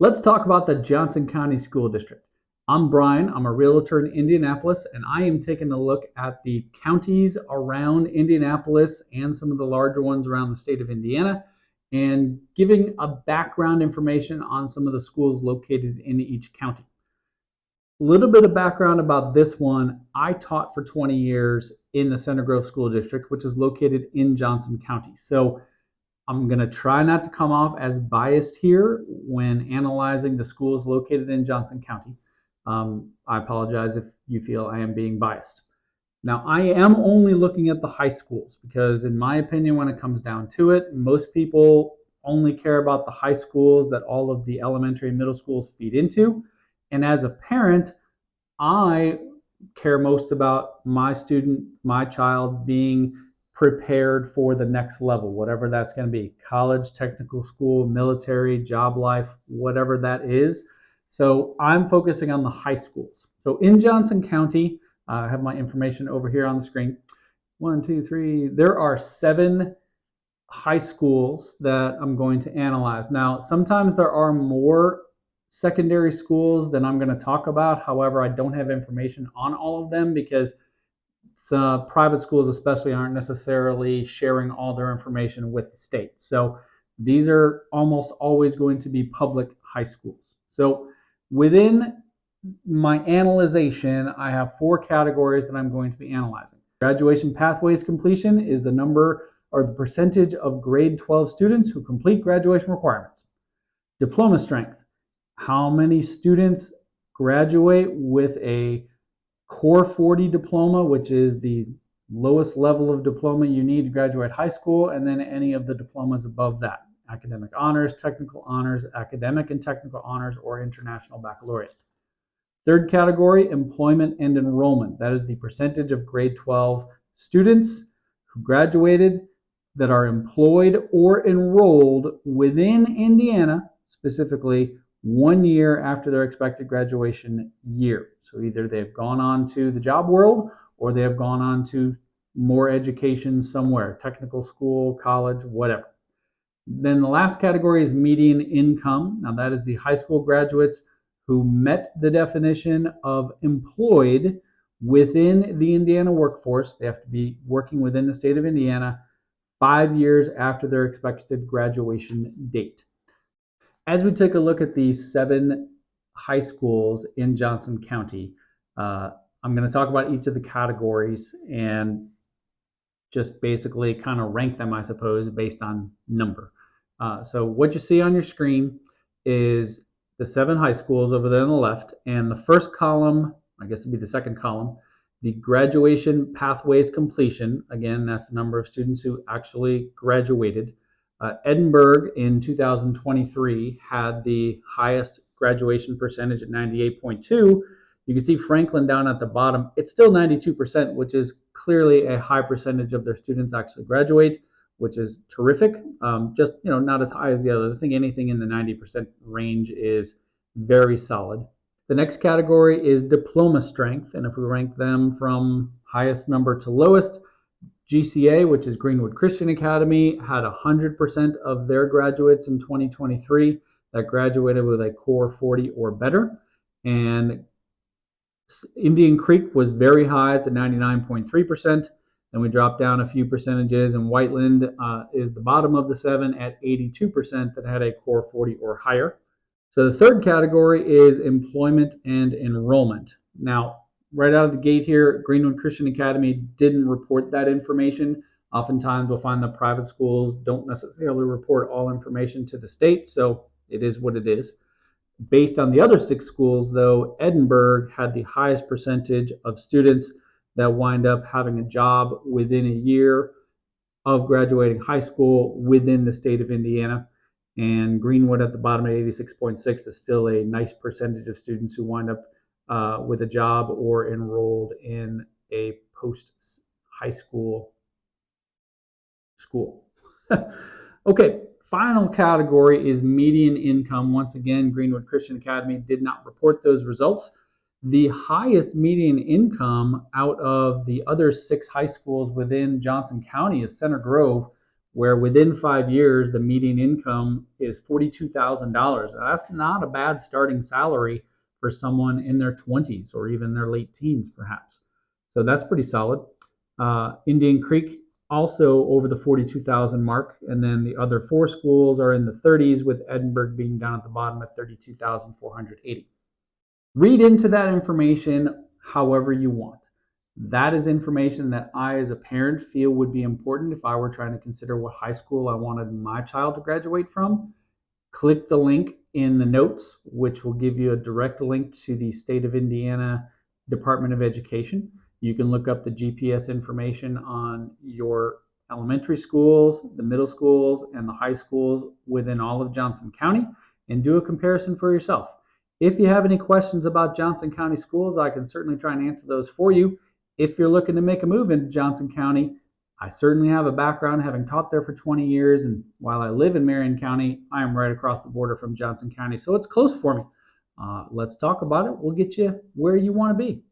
Let's talk about the Johnson County School District. I'm Brian. I'm a realtor in Indianapolis, and I am taking a look at the counties around Indianapolis and some of the larger ones around the state of Indiana, and giving a background information on some of the schools located in each county. A little bit of background about this one. I taught for 20 years in the Center Grove School District, which is located in Johnson County. So I'm going to try not to come off as biased here when analyzing the schools located in Johnson County. I apologize if you feel I am being biased. Now, I am only looking at the high schools because, in my opinion, when it comes down to it, most people only care about the high schools that all of the elementary and middle schools feed into. And as a parent, I care most about my student, my child being prepared for the next level, whatever that's going to be: college, technical school, military, job life, whatever that is. So I'm focusing on the high schools. So in Johnson County, I have my information over here on the screen. 1, 2, 3. There are 7 high schools that I'm going to analyze. Now, sometimes there are more secondary schools than I'm going to talk about. However, I don't have information on all of them because private schools especially aren't necessarily sharing all their information with the state. So these are almost always going to be public high schools. So within my analyzation, I have 4 categories that I'm going to be analyzing. Graduation pathways completion is the number or the percentage of grade 12 students who complete graduation requirements. Diploma strength: how many students graduate with a Core 40 diploma, which is the lowest level of diploma you need to graduate high school, and then any of the diplomas above that: academic honors, technical honors, academic and technical honors, or international baccalaureate. Third category, employment and enrollment. That is the percentage of grade 12 students who graduated that are employed or enrolled within Indiana, specifically 1 year after their expected graduation year. So either they've gone on to the job world or they have gone on to more education somewhere, technical school, college, whatever. Then the last category is median income. Now that is the high school graduates who met the definition of employed within the Indiana workforce. They have to be working within the state of Indiana 5 years after their expected graduation date. As we take a look at these 7 high schools in Johnson County, I'm going to talk about each of the categories and just basically kind of rank them, I suppose, based on number. So what you see on your screen is the 7 high schools over there on the left, and the first column, I guess it'd be the second column, the graduation pathways completion. Again, that's the number of students who actually graduated. Edinburgh in 2023 had the highest graduation percentage at 98.2. You can see Franklin down at the bottom. It's still 92%, which is clearly a high percentage of their students actually graduate, which is terrific. Just, not as high as the others. I think anything in the 90% range is very solid. The next category is diploma strength, and if we rank them from highest number to lowest, GCA, which is Greenwood Christian Academy, had 100% of their graduates in 2023 that graduated with a Core 40 or better. And Indian Creek was very high at the 99.3%. Then we dropped down a few percentages, and Whiteland is the bottom of the 7 at 82% that had a Core 40 or higher. So the third category is employment and enrollment. Now, right out of the gate here, Greenwood Christian Academy didn't report that information. Oftentimes we'll find that private schools don't necessarily report all information to the state, so it is what it is. Based on the other 6 schools, though, Edinburgh had the highest percentage of students that wind up having a job within a year of graduating high school within the state of Indiana. And Greenwood at the bottom at 86.6 is still a nice percentage of students who wind up with a job or enrolled in a post-high school school. Okay, final category is median income. Once again, Greenwood Christian Academy did not report those results. The highest median income out of the other 6 high schools within Johnson County is Center Grove, where within 5 years, the median income is $42,000. That's not a bad starting salary for someone in their 20s or even their late teens, perhaps. So that's pretty solid. Indian Creek also over the 42,000 mark, and then the other 4 schools are in the 30s, with Edinburgh being down at the bottom at 32,480. Read into that information however you want. That is information that I, as a parent, feel would be important if I were trying to consider what high school I wanted my child to graduate from. Click the link in the notes, which will give you a direct link to the State of Indiana Department of Education. You can look up the GPS information on your elementary schools, the middle schools, and the high schools within all of Johnson County and do a comparison for yourself. If you have any questions about Johnson County schools, I can certainly try and answer those for you. If you're looking to make a move into Johnson County, I certainly have a background having taught there for 20 years, and while I live in Marion County, I am right across the border from Johnson County, so it's close for me. Let's talk about it. We'll get you where you want to be.